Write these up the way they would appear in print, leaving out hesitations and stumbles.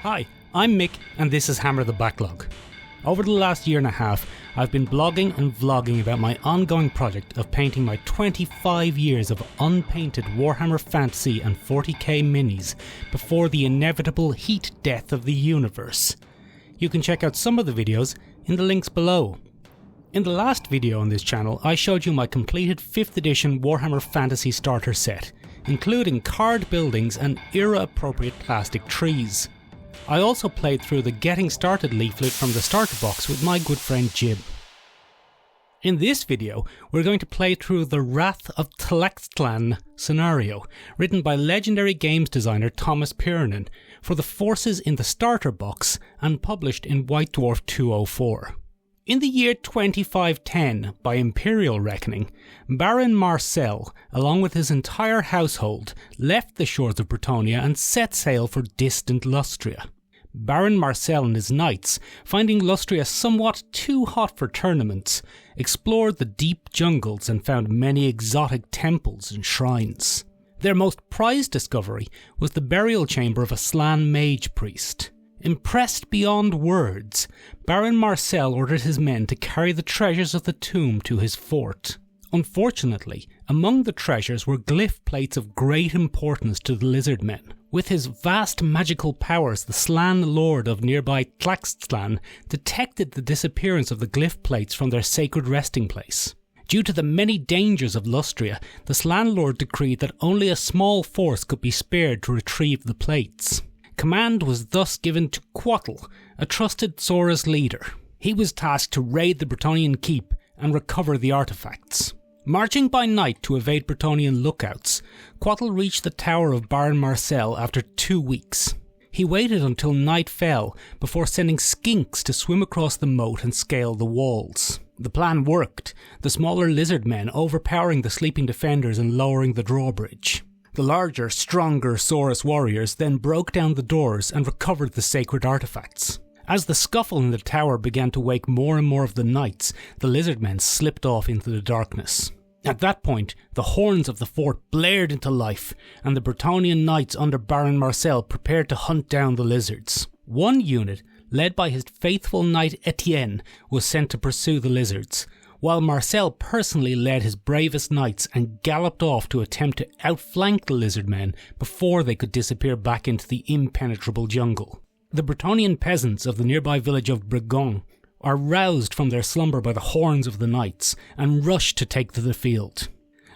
Hi, I'm Mick and this is Hammer the Backlog. Over the last year and a half, I've been blogging and vlogging about my ongoing project of painting my 25 years of unpainted Warhammer Fantasy and 40k minis before the inevitable heat death of the universe. You can check out some of the videos in the links below. In the last video on this channel, I showed you my completed 5th edition Warhammer Fantasy starter set, including card buildings and era-appropriate plastic trees. I also played through the Getting Started leaflet from the starter box with my good friend Jib. In this video, we're going to play through the Wrath of Tlaxtlan scenario, written by legendary games designer Thomas Piernan for the forces in the starter box and published in White Dwarf 204. In the year 2510, by Imperial reckoning, Baron Marcel, along with his entire household, left the shores of Bretonnia and set sail for distant Lustria. Baron Marcel and his knights, finding Lustria somewhat too hot for tournaments, explored the deep jungles and found many exotic temples and shrines. Their most prized discovery was the burial chamber of a Slan mage priest. Impressed beyond words, Baron Marcel ordered his men to carry the treasures of the tomb to his fort. Unfortunately, among the treasures were glyph plates of great importance to the lizard men. With his vast magical powers, the Slan lord of nearby Tlaxtlan detected the disappearance of the glyph plates from their sacred resting place. Due to the many dangers of Lustria, the Slan lord decreed that only a small force could be spared to retrieve the plates. Command was thus given to Quattle, a trusted Sora's leader. He was tasked to raid the Bretonnian keep and recover the artifacts. Marching by night to evade Bretonnian lookouts, Quattle reached the tower of Baron Marcel after 2 weeks. He waited until night fell before sending skinks to swim across the moat and scale the walls. The plan worked, the smaller lizard men overpowering the sleeping defenders and lowering the drawbridge. The larger, stronger Saurus warriors then broke down the doors and recovered the sacred artifacts. As the scuffle in the tower began to wake more and more of the knights, the lizard men slipped off into the darkness. At that point, the horns of the fort blared into life, and the Bretonnian knights under Baron Marcel prepared to hunt down the lizards. One unit, led by his faithful knight Etienne, was sent to pursue the lizards, while Marcel personally led his bravest knights and galloped off to attempt to outflank the lizard men before they could disappear back into the impenetrable jungle. The Bretonnian peasants of the nearby village of Bregon are roused from their slumber by the horns of the knights and rush to take to the field.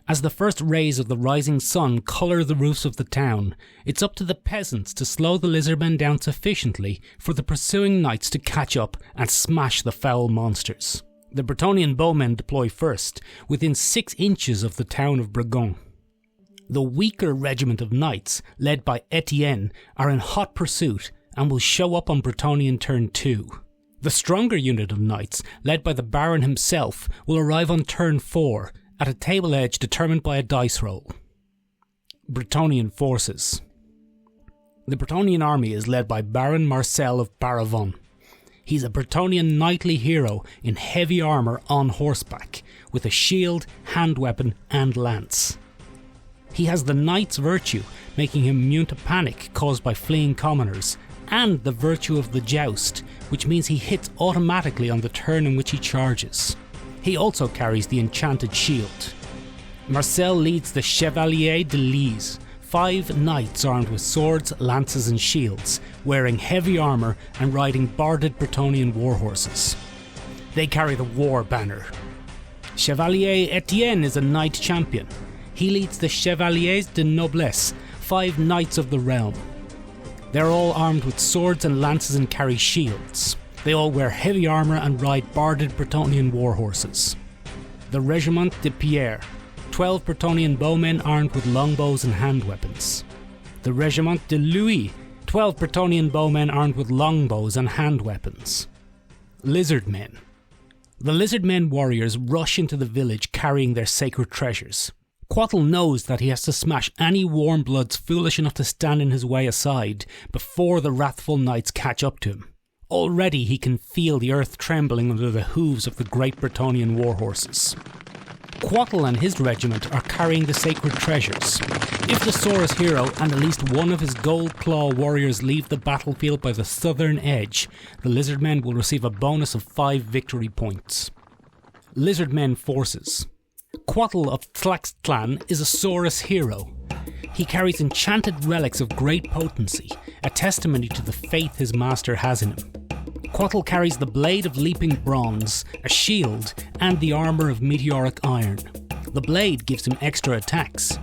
As the first rays of the rising sun colour the roofs of the town, it's up to the peasants to slow the lizardmen down sufficiently for the pursuing knights to catch up and smash the foul monsters. The Bretonnian bowmen deploy first, within 6 inches of the town of Bregon. The weaker regiment of knights, led by Etienne, are in hot pursuit and will show up on Bretonnian turn 2. The stronger unit of knights, led by the Baron himself, will arrive on turn 4, at a table edge determined by a dice roll. Bretonnian forces. The Bretonnian army is led by Baron Marcel of Baravon. He's a Bretonnian knightly hero in heavy armour on horseback, with a shield, hand weapon and lance. He has the knight's virtue, making him immune to panic caused by fleeing commoners, and the virtue of the joust, which means he hits automatically on the turn in which he charges. He also carries the enchanted shield. Marcel leads the Chevalier de Lise, 5 knights armed with swords, lances and shields, wearing heavy armour and riding barded Bretonnian warhorses. They carry the war banner. Chevalier Etienne is a knight champion. He leads the Chevaliers de Noblesse, 5 knights of the realm. They're all armed with swords and lances and carry shields. They all wear heavy armour and ride barded Bretonnian warhorses. The Regiment de Pierre, 12 Bretonnian bowmen armed with longbows and hand weapons. The Regiment de Louis, 12 Bretonnian bowmen armed with longbows and hand weapons. Lizard men. The lizard men warriors rush into the village carrying their sacred treasures. Quattle knows that he has to smash any warm bloods foolish enough to stand in his way aside before the wrathful knights catch up to him. Already he can feel the earth trembling under the hooves of the great Bretonnian warhorses. Quattle and his regiment are carrying the sacred treasures. If the Saurus hero and at least one of his gold claw warriors leave the battlefield by the southern edge, the Lizardmen will receive a bonus of 5 victory points. Lizardmen forces. Wrath of Tlaxtlan is a Saurus hero. He carries enchanted relics of great potency, a testimony to the faith his master has in him. Quattle carries the blade of leaping bronze, a shield, and the armour of meteoric iron. The blade gives him extra attacks.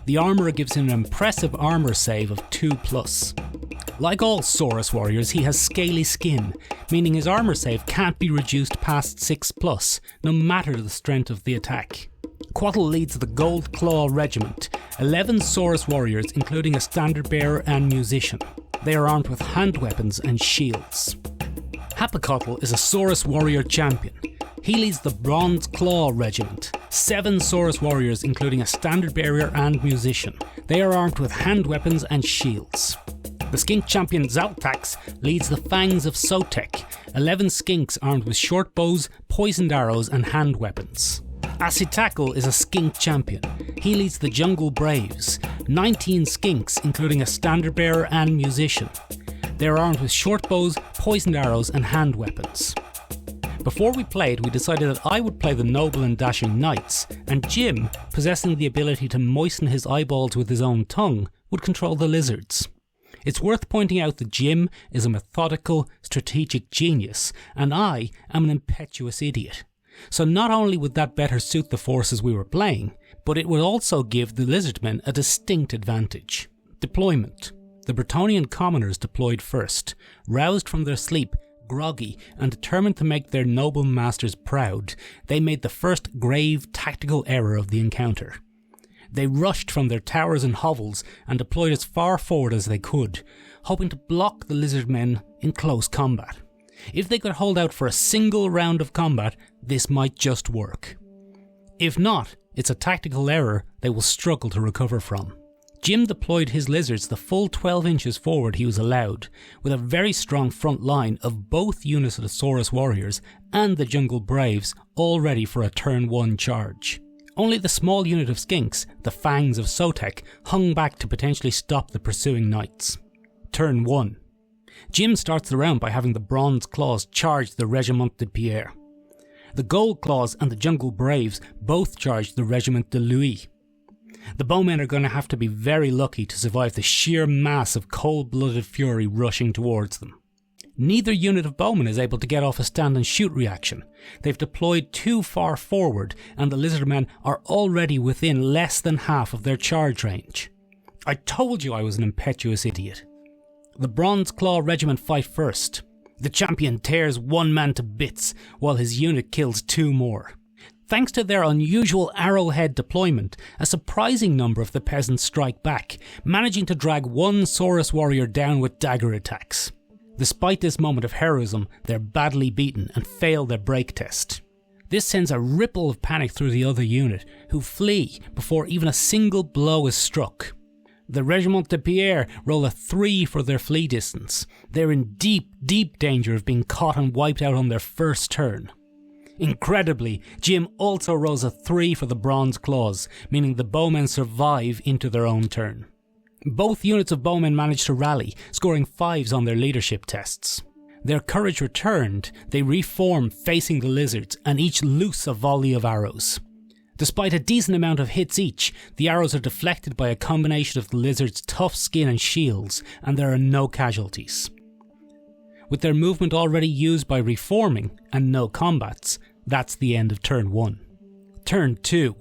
The armour gives him an impressive armour save of 2+. Like all Saurus warriors, he has scaly skin, meaning his armour save can't be reduced past 6+, no matter the strength of the attack. Quattle leads the Gold Claw Regiment, 11 Saurus warriors including a standard bearer and musician. They are armed with hand weapons and shields. Hapakotl is a Saurus warrior champion. He leads the Bronze Claw Regiment, 7 Saurus warriors including a standard bearer and musician. They are armed with hand weapons and shields. The skink champion Zaltax leads the Fangs of Sotek, 11 skinks armed with short bows, poisoned arrows and hand weapons. Asitakl is a skink champion. He leads the Jungle Braves, 19 skinks including a standard bearer and musician. They are armed with short bows, poisoned arrows and hand weapons. Before we played, we decided that I would play the Noble and Dashing Knights, and Jim, possessing the ability to moisten his eyeballs with his own tongue, would control the lizards. It's worth pointing out that Jim is a methodical, strategic genius, and I am an impetuous idiot. So not only would that better suit the forces we were playing, but it would also give the Lizardmen a distinct advantage. Deployment. The Bretonnian commoners deployed first, roused from their sleep, groggy and determined to make their noble masters proud. They made the first grave tactical error of the encounter. They rushed from their towers and hovels and deployed as far forward as they could, hoping to block the Lizardmen in close combat. If they could hold out for a single round of combat, this might just work. If not, it's a tactical error they will struggle to recover from. Jim deployed his lizards the full 12 inches forward he was allowed, with a very strong front line of both units of the Saurus warriors and the Jungle Braves all ready for a turn 1 charge. Only the small unit of skinks, the Fangs of Sotek, hung back to potentially stop the pursuing knights. Turn 1. Jim starts the round by having the Bronze Claws charge the Regiment de Pierre. The Gold Claws and the Jungle Braves both charge the Regiment de Louis. The bowmen are going to have to be very lucky to survive the sheer mass of cold-blooded fury rushing towards them. Neither unit of bowmen is able to get off a stand and shoot reaction. They've deployed too far forward and the Lizardmen are already within less than half of their charge range. I told you I was an impetuous idiot. The Bronze Claw Regiment fight first. The champion tears one man to bits while his unit kills 2 more. Thanks to their unusual arrowhead deployment, a surprising number of the peasants strike back, managing to drag one Saurus warrior down with dagger attacks. Despite this moment of heroism, they're badly beaten and fail their break test. This sends a ripple of panic through the other unit, who flee before even a single blow is struck. The Regiment de Pierre roll a 3 for their flee distance. They're in deep danger of being caught and wiped out on their first turn. Incredibly, Jim also rolls a 3 for the Bronze Claws, meaning the bowmen survive into their own turn. Both units of bowmen manage to rally, scoring 5s on their leadership tests. Their courage returned, they reform facing the lizards and each loose a volley of arrows. Despite a decent amount of hits each, the arrows are deflected by a combination of the lizards' tough skin and shields, and there are no casualties. With their movement already used by reforming and no combats, that's the end of turn 1. Turn 2.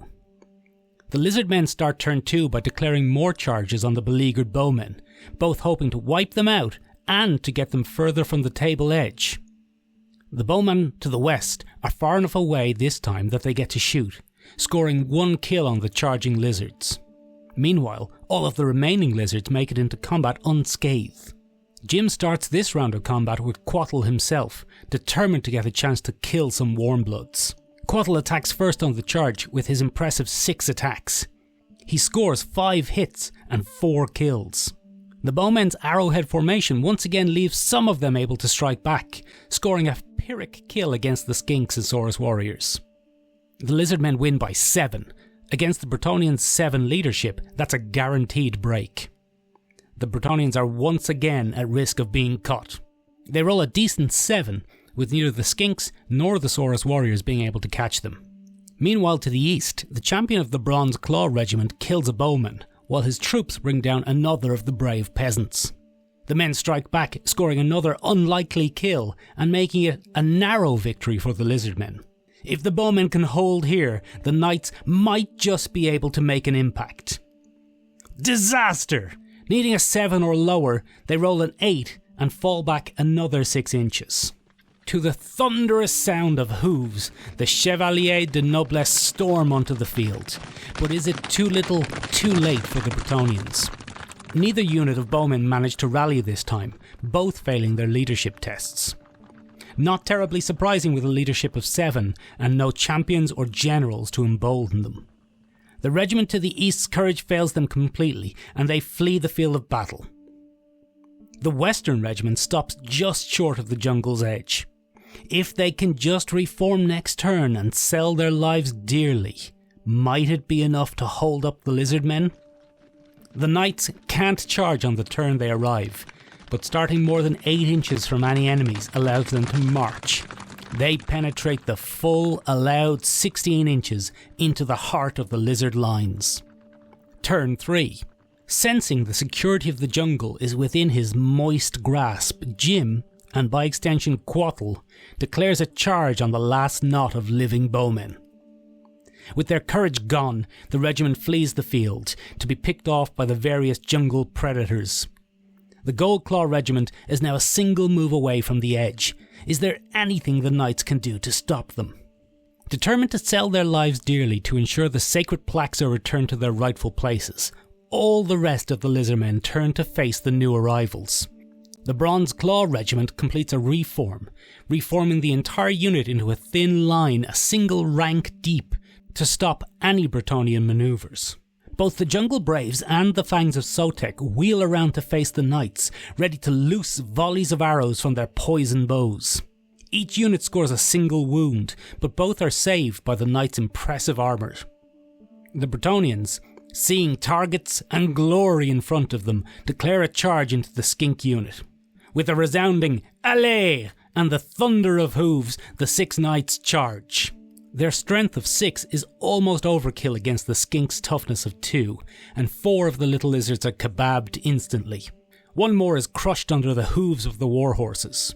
The Lizardmen start turn 2 by declaring more charges on the beleaguered bowmen, both hoping to wipe them out and to get them further from the table edge. The bowmen to the west are far enough away this time that they get to shoot, scoring 1 kill on the charging lizards. Meanwhile, all of the remaining lizards make it into combat unscathed. Jim starts this round of combat with Quattle himself, determined to get a chance to kill some warmbloods. Quattle attacks first on the charge with his impressive 6 attacks. He scores 5 hits and 4 kills. The bowmen's arrowhead formation once again leaves some of them able to strike back, scoring a Pyrrhic kill against the Skinks and Saurus warriors. The Lizardmen win by 7. Against the Bretonnians' 7 leadership, that's a guaranteed break. The Bretonnians are once again at risk of being caught. They roll a decent 7, with neither the Skinks nor the Saurus warriors being able to catch them. Meanwhile, to the east, the champion of the Bronze Claw Regiment kills a bowman, while his troops bring down another of the brave peasants. The men strike back, scoring another unlikely kill and making it a narrow victory for the Lizardmen. If the bowmen can hold here, the knights might just be able to make an impact. Disaster! Needing a 7 or lower, they roll an 8 and fall back another 6 inches. To the thunderous sound of hooves, the Chevalier de Noblesse storm onto the field. But is it too little, too late for the Bretonnians? Neither unit of bowmen managed to rally this time, both failing their leadership tests. Not terribly surprising with a leadership of 7 and no champions or generals to embolden them. The regiment to the east's courage fails them completely and they flee the field of battle. The western regiment stops just short of the jungle's edge. If they can just reform next turn and sell their lives dearly, might it be enough to hold up the Lizardmen? The knights can't charge on the turn they arrive, but starting more than 8 inches from any enemies allows them to march. They penetrate the full allowed 16 inches into the heart of the lizard lines. Turn 3. Sensing the security of the jungle is within his moist grasp, Jim, and by extension Quattle, declares a charge on the last knot of living bowmen. With their courage gone, the regiment flees the field, to be picked off by the various jungle predators. The Goldclaw regiment is now a single move away from the edge. Is there anything the knights can do to stop them? Determined to sell their lives dearly to ensure the sacred plaques are returned to their rightful places, all the rest of the Lizardmen turn to face the new arrivals. The Bronze Claw regiment completes a reform, reforming the entire unit into a thin line a single rank deep to stop any Bretonnian manoeuvres. Both the Jungle Braves and the Fangs of Sotek wheel around to face the knights, ready to loose volleys of arrows from their poison bows. Each unit scores a single wound, but both are saved by the knights' impressive armour. The Bretonnians, seeing targets and glory in front of them, declare a charge into the Skink unit. With a resounding "Allez!" and the thunder of hooves, the 6 knights charge. Their strength of 6 is almost overkill against the Skink's toughness of 2, and 4 of the little lizards are kebabbed instantly. One more is crushed under the hooves of the warhorses.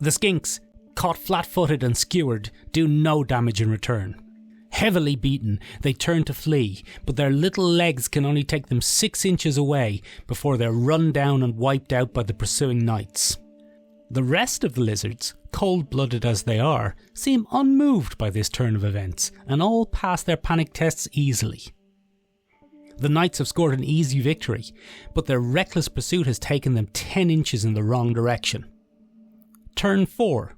The Skinks, caught flat-footed and skewered, do no damage in return. Heavily beaten, they turn to flee, but their little legs can only take them 6 inches away before they're run down and wiped out by the pursuing knights. The rest of the lizards, cold-blooded as they are, seem unmoved by this turn of events, and all pass their panic tests easily. The knights have scored an easy victory, but their reckless pursuit has taken them 10 inches in the wrong direction. Turn 4.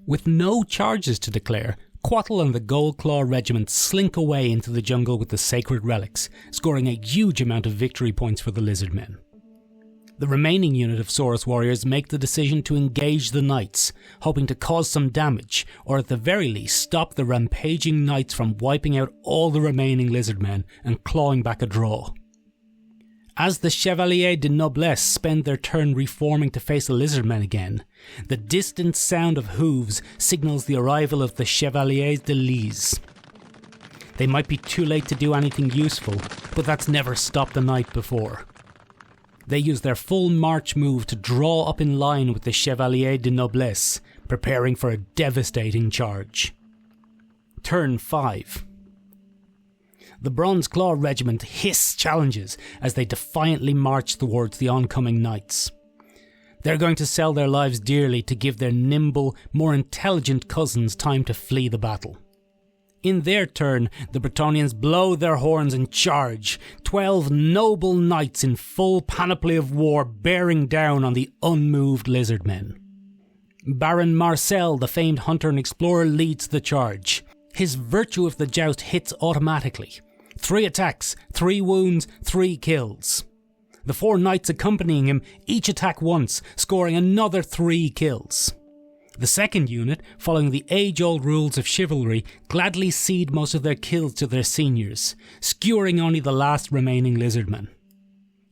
With no charges to declare, Quattle and the Goldclaw regiment slink away into the jungle with the sacred relics, scoring a huge amount of victory points for the Lizardmen. The remaining unit of Saurus warriors make the decision to engage the knights, hoping to cause some damage, or at the very least stop the rampaging knights from wiping out all the remaining Lizardmen and clawing back a draw. As the Chevalier de Noblesse spend their turn reforming to face the Lizardmen again, the distant sound of hooves signals the arrival of the Chevaliers de Lys. They might be too late to do anything useful, but that's never stopped a knight before. They use their full march move to draw up in line with the Chevalier de Noblesse, preparing for a devastating charge. Turn 5. The Bronze Claw regiment hiss challenges as they defiantly march towards the oncoming knights. They're going to sell their lives dearly to give their nimble, more intelligent cousins time to flee the battle. In their turn, the Bretonnians blow their horns and charge, 12 noble knights in full panoply of war bearing down on the unmoved Lizardmen. Baron Marcel, the famed hunter and explorer, leads the charge. His virtue of the joust hits automatically. 3 attacks, 3 wounds, 3 kills. The 4 knights accompanying him each attack once, scoring another 3 kills. The second unit, following the age-old rules of chivalry, gladly cede most of their kills to their seniors, skewering only the last remaining lizardmen.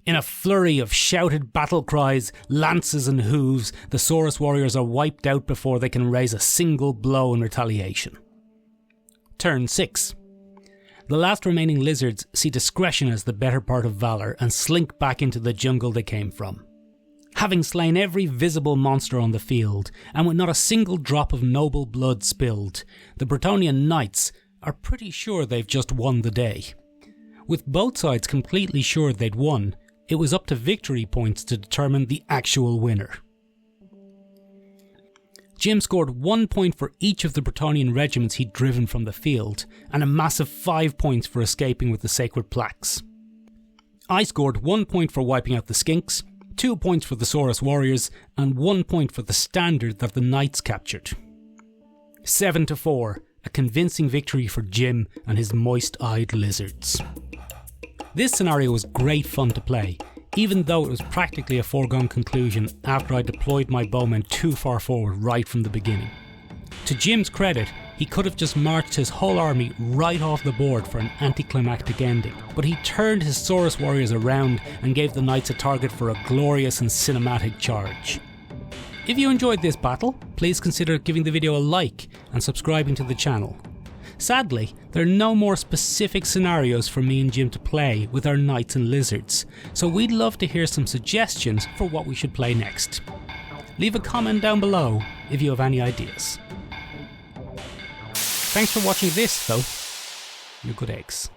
In a flurry of shouted battle cries, lances and hooves, the Saurus warriors are wiped out before they can raise a single blow in retaliation. Turn 6. The last remaining lizards see discretion as the better part of valour and slink back into the jungle they came from. Having slain every visible monster on the field, and with not a single drop of noble blood spilled, the Bretonnian knights are pretty sure they've just won the day. With both sides completely sure they'd won, it was up to victory points to determine the actual winner. Jim scored 1 point for each of the Bretonnian regiments he'd driven from the field, and a massive 5 points for escaping with the sacred plaques. I scored 1 point for wiping out the skinks, 2 points for the Saurus warriors, and 1 point for the standard that the knights captured. 7-4, a convincing victory for Jim and his moist-eyed lizards. This scenario was great fun to play, even though it was practically a foregone conclusion after I deployed my bowmen too far forward right from the beginning. To Jim's credit, he could have just marched his whole army right off the board for an anticlimactic ending, but he turned his Saurus warriors around and gave the knights a target for a glorious and cinematic charge. If you enjoyed this battle, please consider giving the video a like and subscribing to the channel. Sadly, there are no more specific scenarios for me and Jim to play with our knights and lizards, so we'd love to hear some suggestions for what we should play next. Leave a comment down below if you have any ideas. Thanks for watching this though. You're good eggs.